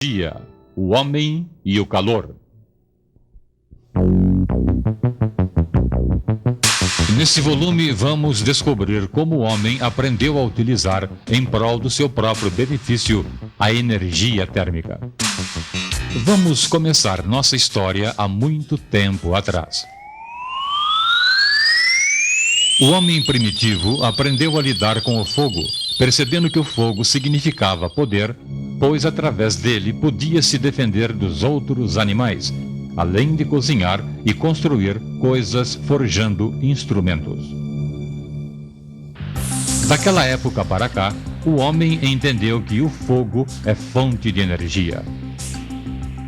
Dia, o homem e o calor. Nesse volume vamos descobrir como o homem aprendeu a utilizar, em prol do seu próprio benefício, a energia térmica. Vamos começar nossa história há muito tempo atrás. O homem primitivo aprendeu a lidar com o fogo, percebendo que o fogo significava poder, pois através dele podia se defender dos outros animais, além de cozinhar e construir coisas forjando instrumentos. Daquela época para cá, o homem entendeu que o fogo é fonte de energia.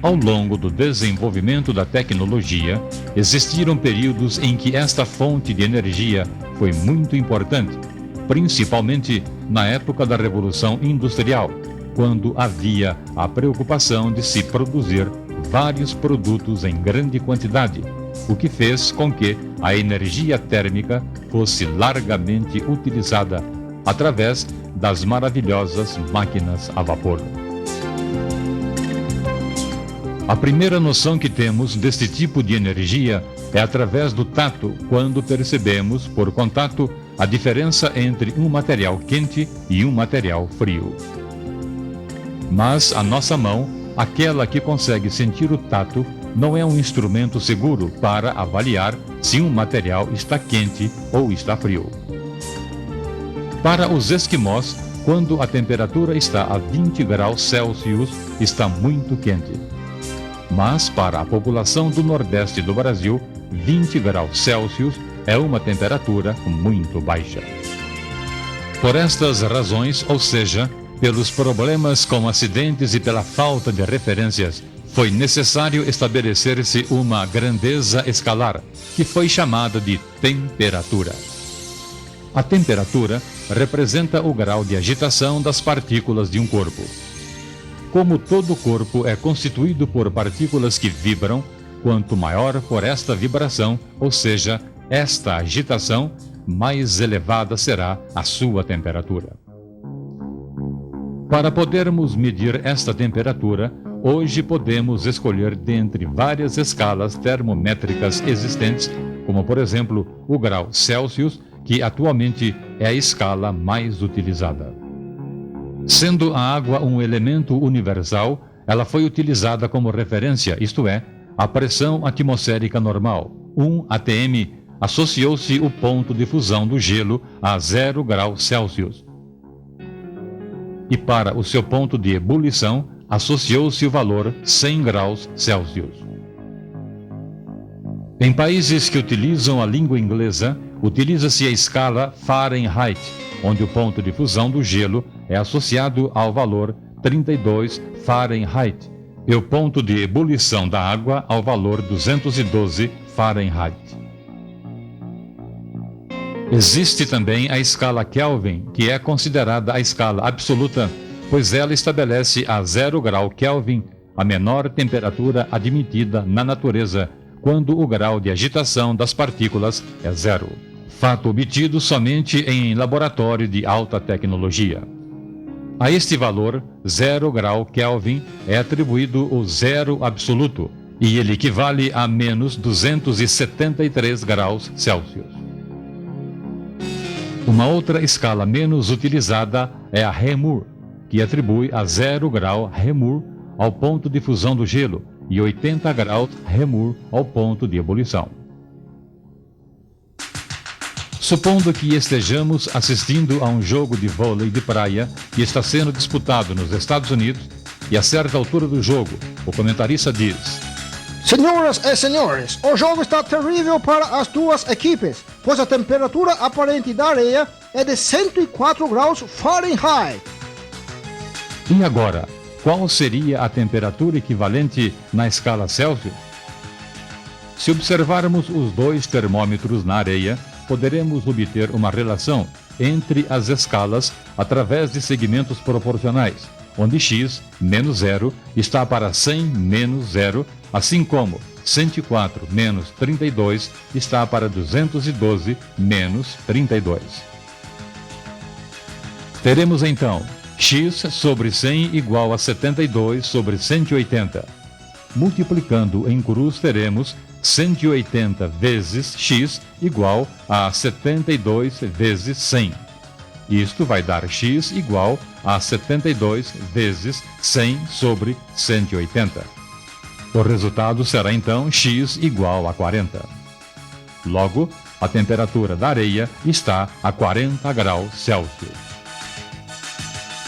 Ao longo do desenvolvimento da tecnologia, existiram períodos em que esta fonte de energia foi muito importante, principalmente na época da Revolução Industrial, quando havia a preocupação de se produzir vários produtos em grande quantidade, o que fez com que a energia térmica fosse largamente utilizada através das maravilhosas máquinas a vapor. A primeira noção que temos deste tipo de energia é através do tato, quando percebemos, por contato, a diferença entre um material quente e um material frio. Mas a nossa mão, aquela que consegue sentir o tato, não é um instrumento seguro para avaliar se um material está quente ou está frio. Para os esquimós, quando a temperatura está a 20 graus Celsius, está muito quente. Mas para a população do Nordeste do Brasil, 20 graus Celsius é uma temperatura muito baixa. Por estas razões, ou seja, pelos problemas com acidentes e pela falta de referências, foi necessário estabelecer-se uma grandeza escalar, que foi chamada de temperatura. A temperatura representa o grau de agitação das partículas de um corpo. Como todo corpo é constituído por partículas que vibram, quanto maior for esta vibração, ou seja, esta agitação, mais elevada será a sua temperatura. Para podermos medir esta temperatura, hoje podemos escolher dentre várias escalas termométricas existentes, como por exemplo o grau Celsius, que atualmente é a escala mais utilizada. Sendo a água um elemento universal, ela foi utilizada como referência, isto é, a pressão atmosférica normal, 1 atm, associou-se o ponto de fusão do gelo a 0 graus Celsius. E para o seu ponto de ebulição, associou-se o valor 100 graus Celsius. Em países que utilizam a língua inglesa, utiliza-se a escala Fahrenheit, onde o ponto de fusão do gelo é associado ao valor 32 Fahrenheit e o ponto de ebulição da água ao valor 212 Fahrenheit. Existe também a escala Kelvin, que é considerada a escala absoluta, pois ela estabelece a 0 grau Kelvin a menor temperatura admitida na natureza, quando o grau de agitação das partículas é 0. Fato obtido somente em laboratório de alta tecnologia. A este valor, 0 grau Kelvin, é atribuído o zero absoluto, e ele equivale a menos 273 graus Celsius. Uma outra escala menos utilizada é a Reaumur, que atribui a 0 grau Reaumur ao ponto de fusão do gelo e 80 graus Reaumur ao ponto de ebulição. Supondo que estejamos assistindo a um jogo de vôlei de praia que está sendo disputado nos Estados Unidos e a certa altura do jogo, o comentarista diz: Senhoras e senhores, o jogo está terrível para as duas equipes, pois a temperatura aparente da areia é de 104 graus Fahrenheit. E agora, qual seria a temperatura equivalente na escala Celsius? Se observarmos os dois termômetros na areia, poderemos obter uma relação entre as escalas através de segmentos proporcionais, onde x menos 0 está para 100 menos 0, assim como 104 menos 32 está para 212 menos 32. Teremos então x sobre 100 igual a 72 sobre 180. Multiplicando em cruz, teremos 180 vezes x igual a 72 vezes 100. Isto vai dar x igual a 72 vezes 100 sobre 180. O resultado será então x igual a 40. Logo, a temperatura da areia está a 40 graus Celsius.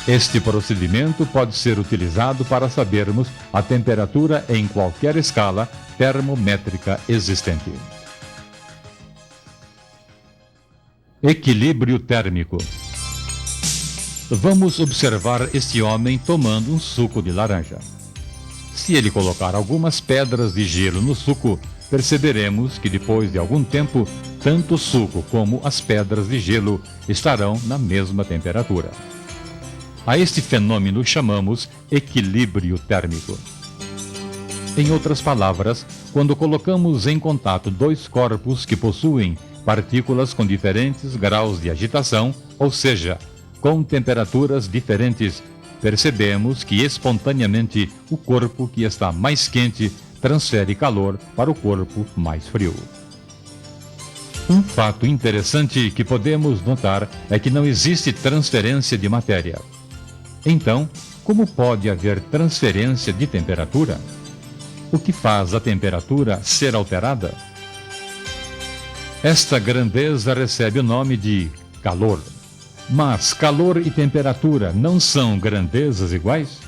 Este procedimento pode ser utilizado para sabermos a temperatura em qualquer escala termométrica existente. Equilíbrio térmico. Vamos observar este homem tomando um suco de laranja. Se ele colocar algumas pedras de gelo no suco, perceberemos que depois de algum tempo, tanto o suco como as pedras de gelo estarão na mesma temperatura. A este fenômeno chamamos equilíbrio térmico. Em outras palavras, quando colocamos em contato dois corpos que possuem partículas com diferentes graus de agitação, ou seja, com temperaturas diferentes, percebemos que espontaneamente o corpo que está mais quente transfere calor para o corpo mais frio. Um fato interessante que podemos notar é que não existe transferência de matéria. Então, como pode haver transferência de temperatura? O que faz a temperatura ser alterada? Esta grandeza recebe o nome de calor. Mas calor e temperatura não são grandezas iguais?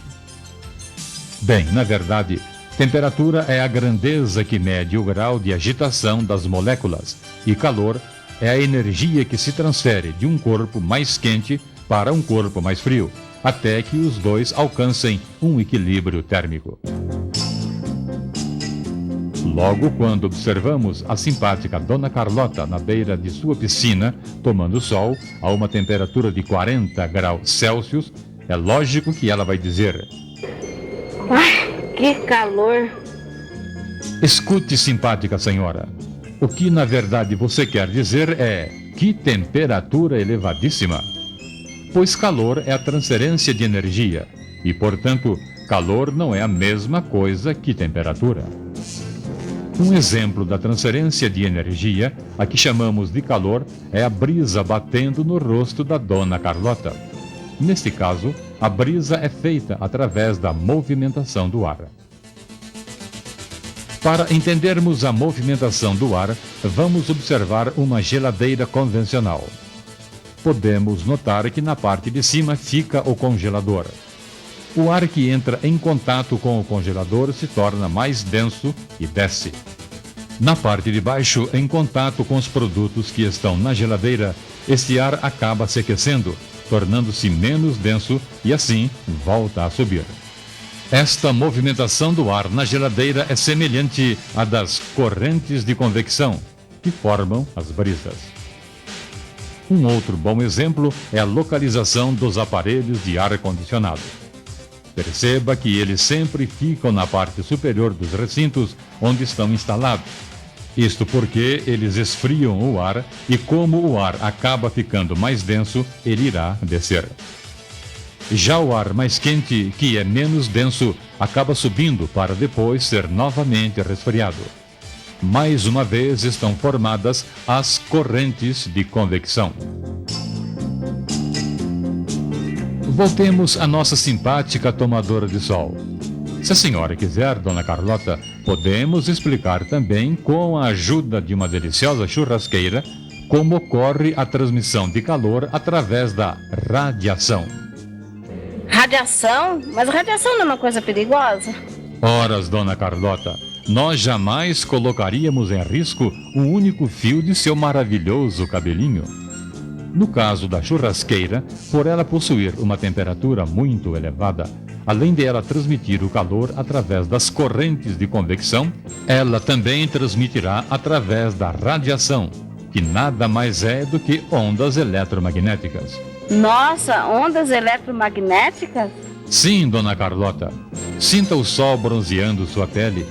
Bem, na verdade, temperatura é a grandeza que mede o grau de agitação das moléculas, e calor é a energia que se transfere de um corpo mais quente para um corpo mais frio, até que os dois alcancem um equilíbrio térmico. Logo, quando observamos a simpática Dona Carlota na beira de sua piscina, tomando sol a uma temperatura de 40 graus Celsius, é lógico que ela vai dizer: "Ai, que calor!" Escute, simpática senhora. O que na verdade você quer dizer é: que temperatura elevadíssima! Pois calor é a transferência de energia, e, portanto, calor não é a mesma coisa que temperatura. Um exemplo da transferência de energia, a que chamamos de calor, é a brisa batendo no rosto da Dona Carlota. Neste caso, a brisa é feita através da movimentação do ar. Para entendermos a movimentação do ar, vamos observar uma geladeira convencional. Podemos notar que na parte de cima fica o congelador. O ar que entra em contato com o congelador se torna mais denso e desce. Na parte de baixo, em contato com os produtos que estão na geladeira, este ar acaba se aquecendo, tornando-se menos denso e assim volta a subir. Esta movimentação do ar na geladeira é semelhante à das correntes de convecção, que formam as brisas. Um outro bom exemplo é a localização dos aparelhos de ar-condicionado. Perceba que eles sempre ficam na parte superior dos recintos onde estão instalados. Isto porque eles esfriam o ar e, como o ar acaba ficando mais denso, ele irá descer. Já o ar mais quente, que é menos denso, acaba subindo para depois ser novamente resfriado. Mais uma vez estão formadas as correntes de convecção. Voltemos à nossa simpática tomadora de sol. Se a senhora quiser, Dona Carlota, podemos explicar também, com a ajuda de uma deliciosa churrasqueira, como ocorre a transmissão de calor através da radiação. Radiação? Mas radiação não é uma coisa perigosa? Horas, Dona Carlota, nós jamais colocaríamos em risco o único fio de seu maravilhoso cabelinho. No caso da churrasqueira, por ela possuir uma temperatura muito elevada, além de ela transmitir o calor através das correntes de convecção, ela também transmitirá através da radiação, que nada mais é do que ondas eletromagnéticas. Nossa, ondas eletromagnéticas? Sim, Dona Carlota. Sinta o sol bronzeando sua pele.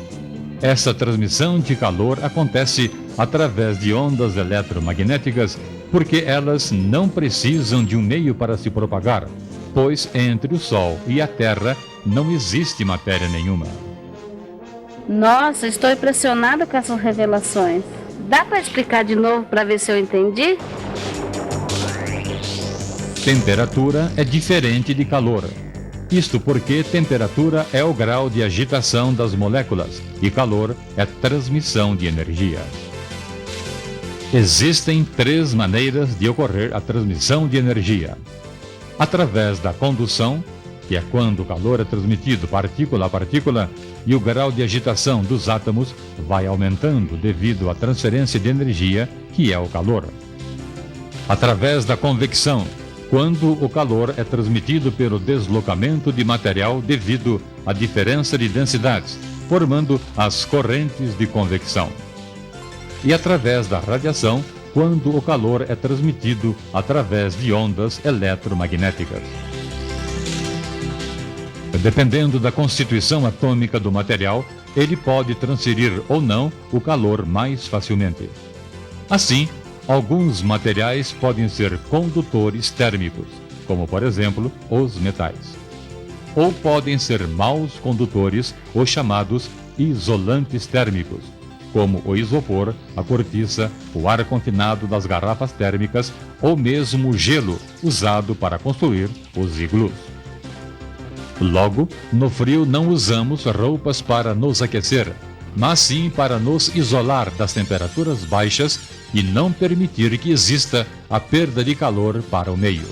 Essa transmissão de calor acontece através de ondas eletromagnéticas porque elas não precisam de um meio para se propagar. pois entre o Sol e a Terra não existe matéria nenhuma. Nossa, estou impressionado com essas revelações. Dá para explicar de novo para ver se eu entendi? Temperatura é diferente de calor. Isto porque temperatura é o grau de agitação das moléculas e calor é transmissão de energia. Existem 3 maneiras de ocorrer a transmissão de energia. Através da condução, que é quando o calor é transmitido partícula a partícula e o grau de agitação dos átomos vai aumentando devido à transferência de energia, que é o calor. Através da convecção, quando o calor é transmitido pelo deslocamento de material devido à diferença de densidades, formando as correntes de convecção. E através da radiação, quando o calor é transmitido através de ondas eletromagnéticas. Dependendo da constituição atômica do material, ele pode transferir ou não o calor mais facilmente. Assim, alguns materiais podem ser condutores térmicos, como por exemplo os metais. Ou podem ser maus condutores, os chamados isolantes térmicos, como o isopor, a cortiça, o ar confinado das garrafas térmicas ou mesmo o gelo usado para construir os iglus. Logo, no frio não usamos roupas para nos aquecer, mas sim para nos isolar das temperaturas baixas e não permitir que exista a perda de calor para o meio.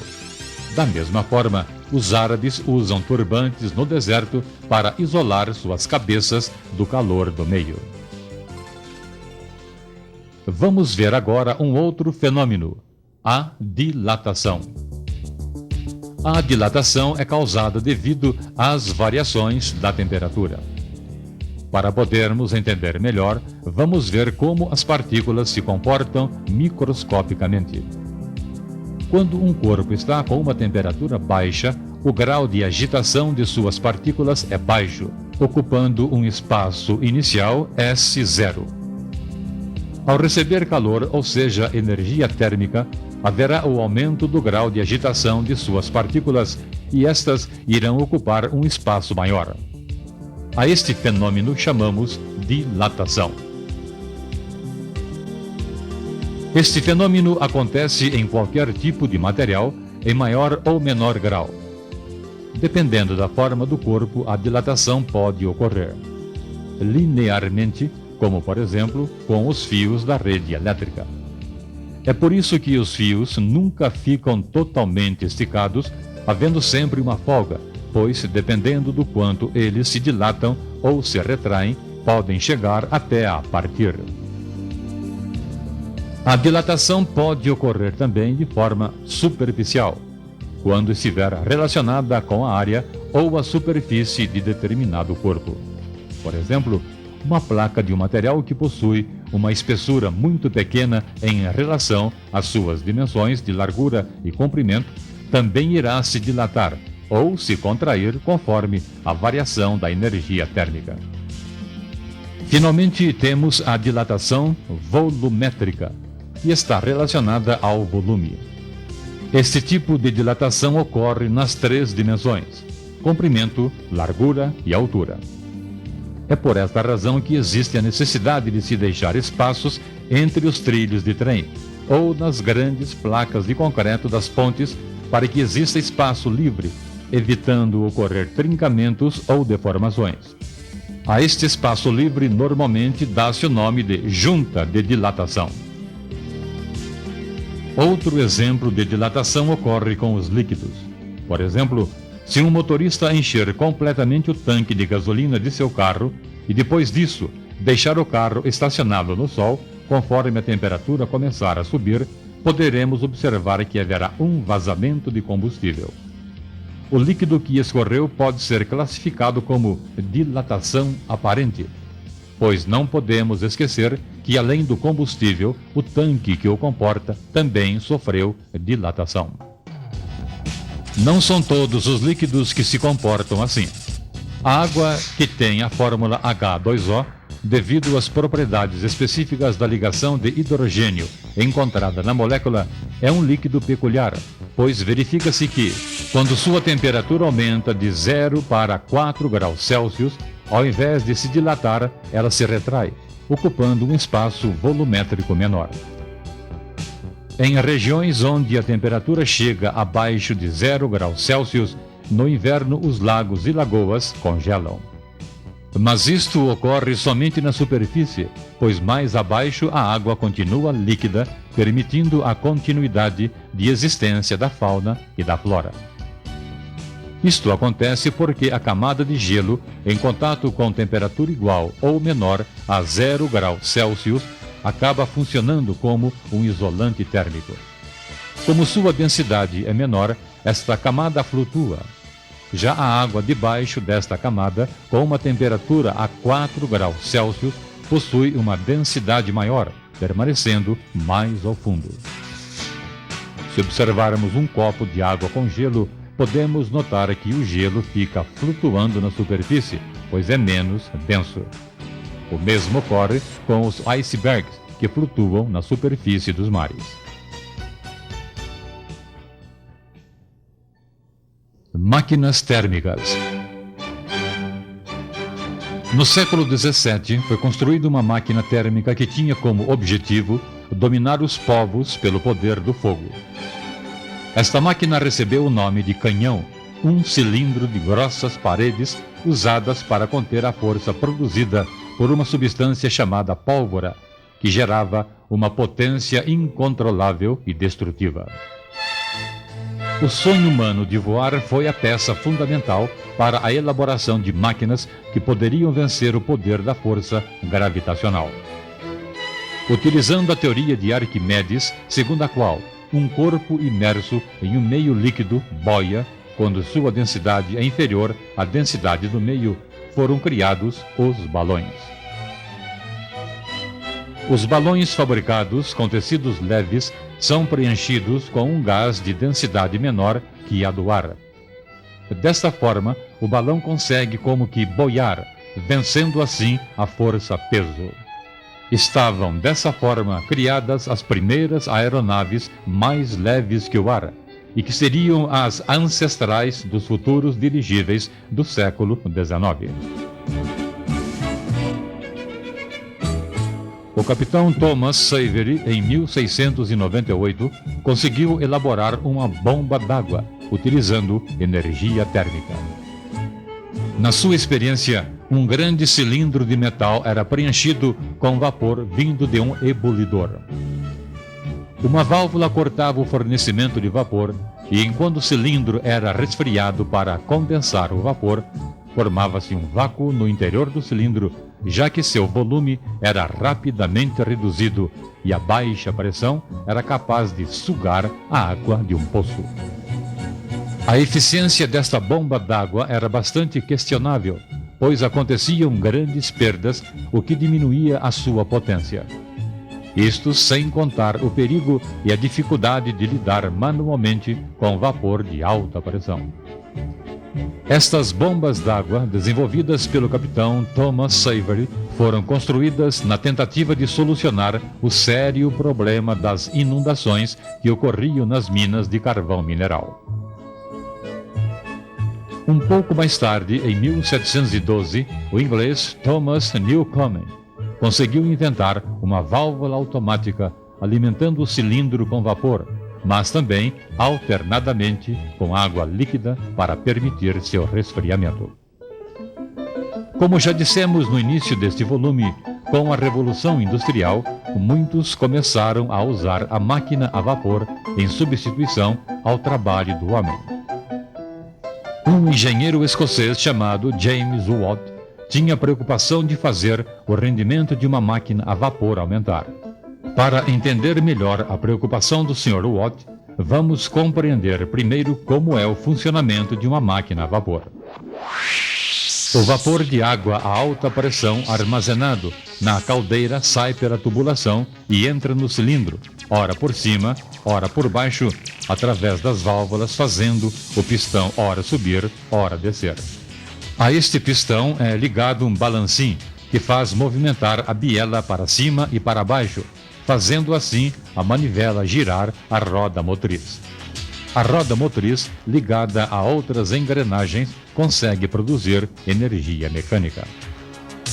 Da mesma forma, os árabes usam turbantes no deserto para isolar suas cabeças do calor do meio. Vamos ver agora um outro fenômeno, a dilatação. A dilatação é causada devido às variações da temperatura. Para podermos entender melhor, vamos ver como as partículas se comportam microscopicamente. Quando um corpo está com uma temperatura baixa, o grau de agitação de suas partículas é baixo, ocupando um espaço inicial S0. Ao receber calor, ou seja, energia térmica, haverá o aumento do grau de agitação de suas partículas e estas irão ocupar um espaço maior. A este fenômeno chamamos dilatação. Este fenômeno acontece em qualquer tipo de material, em maior ou menor grau. Dependendo da forma do corpo, a dilatação pode ocorrer linearmente, como por exemplo com os fios da rede elétrica. É por isso que os fios nunca ficam totalmente esticados, havendo sempre uma folga, pois dependendo do quanto eles se dilatam ou se retraem, podem chegar até a partir. A dilatação pode ocorrer também de forma superficial, quando estiver relacionada com a área ou a superfície de determinado corpo. Por exemplo, uma placa de um material que possui uma espessura muito pequena em relação às suas dimensões de largura e comprimento também irá se dilatar ou se contrair conforme a variação da energia térmica. Finalmente, temos a dilatação volumétrica, que está relacionada ao volume. Este tipo de dilatação ocorre nas 3 dimensões: comprimento, largura e altura. É por esta razão que existe a necessidade de se deixar espaços entre os trilhos de trem ou nas grandes placas de concreto das pontes para que exista espaço livre, evitando ocorrer trincamentos ou deformações. A este espaço livre normalmente dá-se o nome de junta de dilatação. Outro exemplo de dilatação ocorre com os líquidos. Por exemplo, se um motorista encher completamente o tanque de gasolina de seu carro e depois disso deixar o carro estacionado no sol, conforme a temperatura começar a subir, poderemos observar que haverá um vazamento de combustível. O líquido que escorreu pode ser classificado como dilatação aparente, pois não podemos esquecer que, além do combustível, o tanque que o comporta também sofreu dilatação. Não são todos os líquidos que se comportam assim. A água, que tem a fórmula H2O, devido às propriedades específicas da ligação de hidrogênio encontrada na molécula, é um líquido peculiar, pois verifica-se que, Quando sua temperatura aumenta de 0 para 4 graus Celsius, ao invés de se dilatar, ela se retrai, ocupando um espaço volumétrico menor. Em regiões onde a temperatura chega abaixo de 0 graus Celsius, no inverno os lagos e lagoas congelam. Mas isto ocorre somente na superfície, pois mais abaixo a água continua líquida, permitindo a continuidade de existência da fauna e da flora. Isto acontece porque a camada de gelo, em contato com temperatura igual ou menor a 0 graus Celsius, acaba funcionando como um isolante térmico. Como sua densidade é menor, esta camada flutua. Já a água debaixo desta camada, com uma temperatura a 4 graus Celsius, possui uma densidade maior, permanecendo mais ao fundo. Se observarmos um copo de água com gelo, podemos notar que o gelo fica flutuando na superfície, pois é menos denso. O mesmo ocorre com os icebergs, que flutuam na superfície dos mares. Máquinas térmicas. No século XVII, foi construída uma máquina térmica que tinha como objetivo dominar os povos pelo poder do fogo. Esta máquina recebeu o nome de canhão, um cilindro de grossas paredes usadas para conter a força produzida por uma substância chamada pólvora, que gerava uma potência incontrolável e destrutiva. O sonho humano de voar foi a peça fundamental para a elaboração de máquinas que poderiam vencer o poder da força gravitacional. Utilizando a teoria de Arquimedes, segundo a qual um corpo imerso em um meio líquido boia quando sua densidade é inferior à densidade do meio, foram criados os balões. Os balões fabricados com tecidos leves são preenchidos com um gás de densidade menor que a do ar. Desta forma, o balão consegue como que boiar, vencendo assim a força-peso. Estavam dessa forma criadas as primeiras aeronaves mais leves que o ar, e que seriam as ancestrais dos futuros dirigíveis do século XIX. O capitão Thomas Savery, em 1698, conseguiu elaborar uma bomba d'água, utilizando energia térmica. Na sua experiência, um grande cilindro de metal era preenchido com vapor vindo de um ebulidor. Uma válvula cortava o fornecimento de vapor e, enquanto o cilindro era resfriado para condensar o vapor, formava-se um vácuo no interior do cilindro, já que seu volume era rapidamente reduzido e a baixa pressão era capaz de sugar a água de um poço. A eficiência desta bomba d'água era bastante questionável, pois aconteciam grandes perdas, o que diminuía a sua potência. Isto sem contar o perigo e a dificuldade de lidar manualmente com vapor de alta pressão. Estas bombas d'água, desenvolvidas pelo capitão Thomas Savery, foram construídas na tentativa de solucionar o sério problema das inundações que ocorriam nas minas de carvão mineral. Um pouco mais tarde, em 1712, o inglês Thomas Newcomen conseguiu inventar uma válvula automática alimentando o cilindro com vapor, mas também alternadamente com água líquida para permitir seu resfriamento. Como já dissemos no início deste volume, com a Revolução Industrial, muitos começaram a usar a máquina a vapor em substituição ao trabalho do homem. Um engenheiro escocês chamado James Watt tinha a preocupação de fazer o rendimento de uma máquina a vapor aumentar. Para entender melhor a preocupação do Sr. Watt, vamos compreender primeiro como é o funcionamento de uma máquina a vapor. O vapor de água a alta pressão armazenado na caldeira sai pela tubulação e entra no cilindro, ora por cima, ora por baixo, através das válvulas, fazendo o pistão ora subir, ora descer. A este pistão é ligado um balancim, que faz movimentar a biela para cima e para baixo, fazendo assim a manivela girar a roda motriz. A roda motriz, ligada a outras engrenagens, consegue produzir energia mecânica.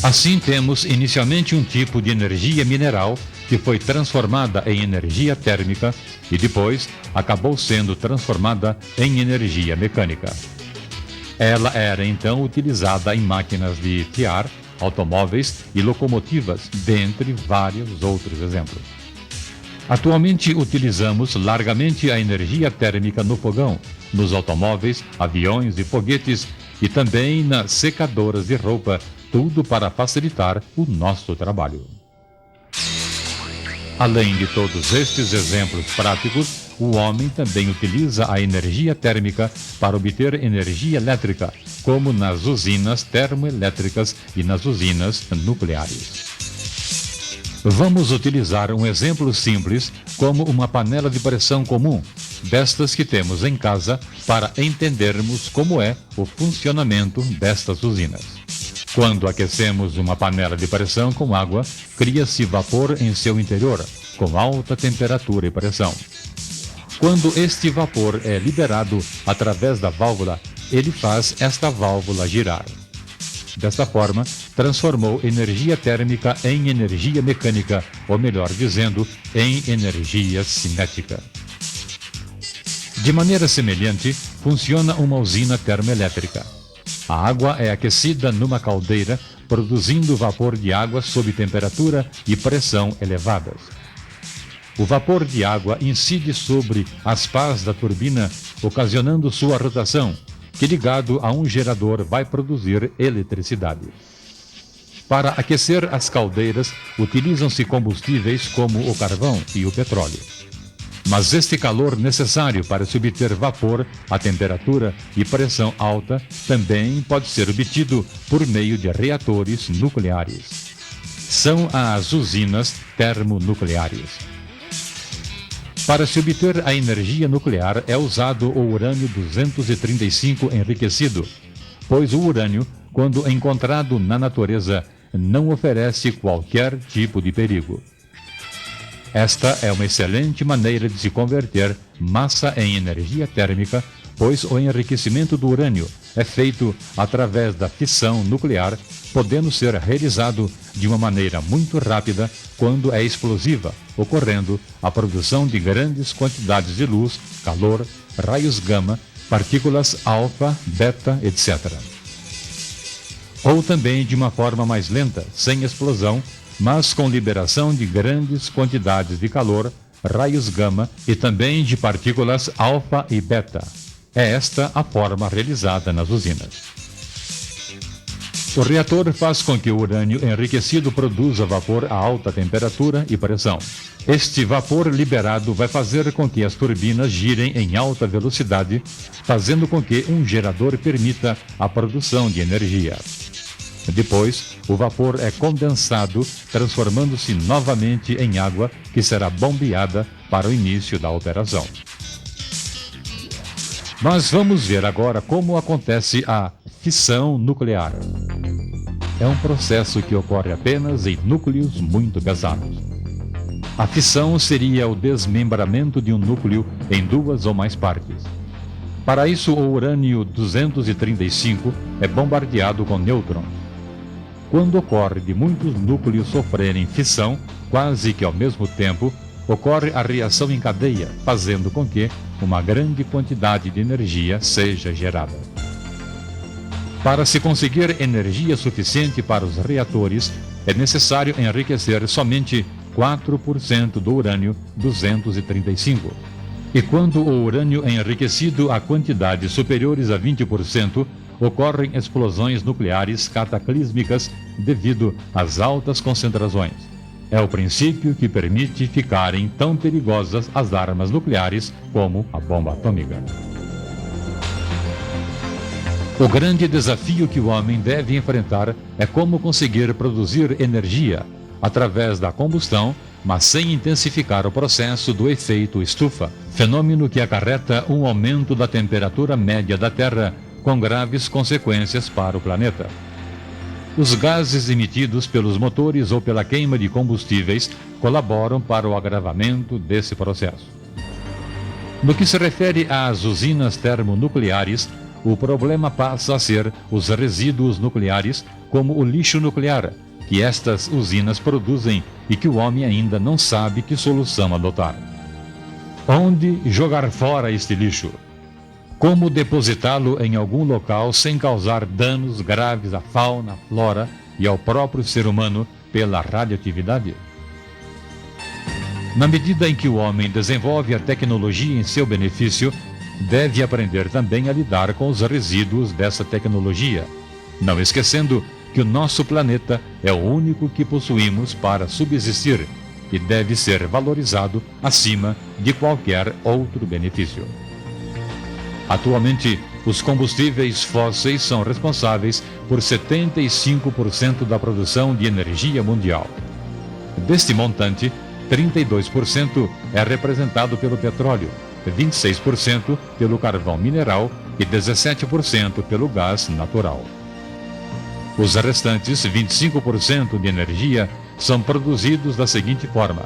Assim, temos inicialmente um tipo de energia mineral que foi transformada em energia térmica e depois acabou sendo transformada em energia mecânica. Ela era então utilizada em máquinas de tear, automóveis e locomotivas, dentre vários outros exemplos. Atualmente utilizamos largamente a energia térmica no fogão, nos automóveis, aviões e foguetes e também nas secadoras de roupa, tudo para facilitar o nosso trabalho. Além de todos estes exemplos práticos, o homem também utiliza a energia térmica para obter energia elétrica, como nas usinas termoelétricas e nas usinas nucleares. Vamos utilizar um exemplo simples, como uma panela de pressão comum, destas que temos em casa, para entendermos como é o funcionamento destas usinas. Quando aquecemos uma panela de pressão com água, cria-se vapor em seu interior, com alta temperatura e pressão. Quando este vapor é liberado através da válvula, ele faz esta válvula girar. Desta forma, transformou energia térmica em energia mecânica, ou melhor dizendo, em energia cinética. De maneira semelhante, funciona uma usina termoelétrica. A água é aquecida numa caldeira, produzindo vapor de água sob temperatura e pressão elevadas. O vapor de água incide sobre as pás da turbina, ocasionando sua rotação, que ligado a um gerador vai produzir eletricidade. Para aquecer as caldeiras, utilizam-se combustíveis como o carvão e o petróleo. Mas este calor necessário para se obter vapor a temperatura e pressão alta também pode ser obtido por meio de reatores nucleares. São as usinas termonucleares. Para se obter a energia nuclear é usado o urânio-235 enriquecido, pois o urânio, quando encontrado na natureza, não oferece qualquer tipo de perigo. Esta é uma excelente maneira de se converter massa em energia térmica, pois o enriquecimento do urânio é feito através da fissão nuclear, podendo ser realizado de uma maneira muito rápida quando é explosiva, ocorrendo a produção de grandes quantidades de luz, calor, raios gama, partículas alfa, beta, etc. Ou também de uma forma mais lenta, sem explosão, mas com liberação de grandes quantidades de calor, raios gama e também de partículas alfa e beta. É esta a forma realizada nas usinas. O reator faz com que o urânio enriquecido produza vapor a alta temperatura e pressão. Este vapor liberado vai fazer com que as turbinas girem em alta velocidade, fazendo com que um gerador permita a produção de energia. Depois, o vapor é condensado, transformando-se novamente em água, que será bombeada para o início da operação. Mas vamos ver agora como acontece a fissão nuclear. É um processo que ocorre apenas em núcleos muito pesados. A fissão seria o desmembramento de um núcleo em duas ou mais partes. Para isso, o urânio-235 é bombardeado com nêutrons. Quando ocorre de muitos núcleos sofrerem fissão, quase que ao mesmo tempo, ocorre a reação em cadeia, fazendo com que uma grande quantidade de energia seja gerada. Para se conseguir energia suficiente para os reatores, é necessário enriquecer somente 4% do urânio-235. E quando o urânio é enriquecido a quantidades superiores a 20%, ocorrem explosões nucleares cataclísmicas devido às altas concentrações. É o princípio que permite ficarem tão perigosas as armas nucleares como a bomba atômica. O grande desafio que o homem deve enfrentar é como conseguir produzir energia através da combustão, mas sem intensificar o processo do efeito estufa, fenômeno que acarreta um aumento da temperatura média da Terra com graves consequências para o planeta. Os gases emitidos pelos motores ou pela queima de combustíveis colaboram para o agravamento desse processo. No que se refere às usinas termonucleares, o problema passa a ser os resíduos nucleares, como o lixo nuclear, que estas usinas produzem e que o homem ainda não sabe que solução adotar. Onde jogar fora este lixo? Como depositá-lo em algum local sem causar danos graves à fauna, à flora e ao próprio ser humano pela radioatividade? Na medida em que o homem desenvolve a tecnologia em seu benefício, deve aprender também a lidar com os resíduos dessa tecnologia, não esquecendo que o nosso planeta é o único que possuímos para subsistir e deve ser valorizado acima de qualquer outro benefício. Atualmente, os combustíveis fósseis são responsáveis por 75% da produção de energia mundial. Deste montante, 32% é representado pelo petróleo, 26% pelo carvão mineral e 17% pelo gás natural. Os restantes 25% de energia são produzidos da seguinte forma: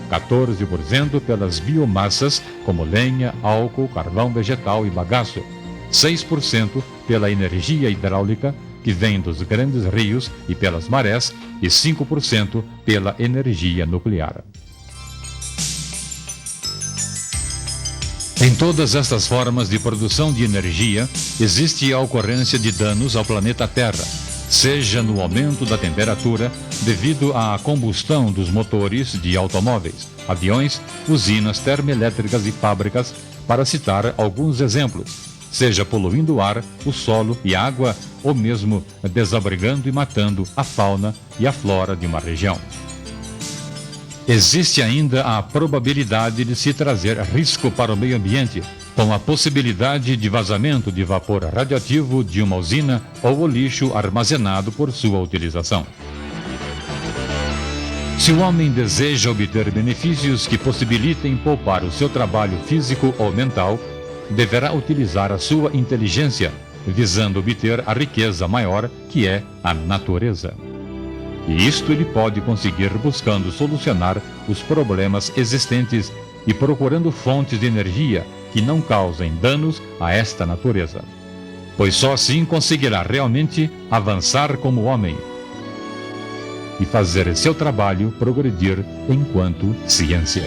14% pelas biomassas, como lenha, álcool, carvão vegetal e bagaço, 6% pela energia hidráulica, que vem dos grandes rios e pelas marés, e 5% pela energia nuclear. Em todas estas formas de produção de energia, existe a ocorrência de danos ao planeta Terra, seja no aumento da temperatura devido à combustão dos motores de automóveis, aviões, usinas termoelétricas e fábricas, para citar alguns exemplos, seja poluindo o ar, o solo e a água, ou mesmo desabrigando e matando a fauna e a flora de uma região. Existe ainda a probabilidade de se trazer risco para o meio ambiente, com a possibilidade de vazamento de vapor radioativo de uma usina ou o lixo armazenado por sua utilização. Se o homem deseja obter benefícios que possibilitem poupar o seu trabalho físico ou mental, deverá utilizar a sua inteligência, visando obter a riqueza maior que é a natureza. E isto ele pode conseguir buscando solucionar os problemas existentes e procurando fontes de energia que não causem danos a esta natureza, pois só assim conseguirá realmente avançar como homem e fazer seu trabalho progredir enquanto ciência.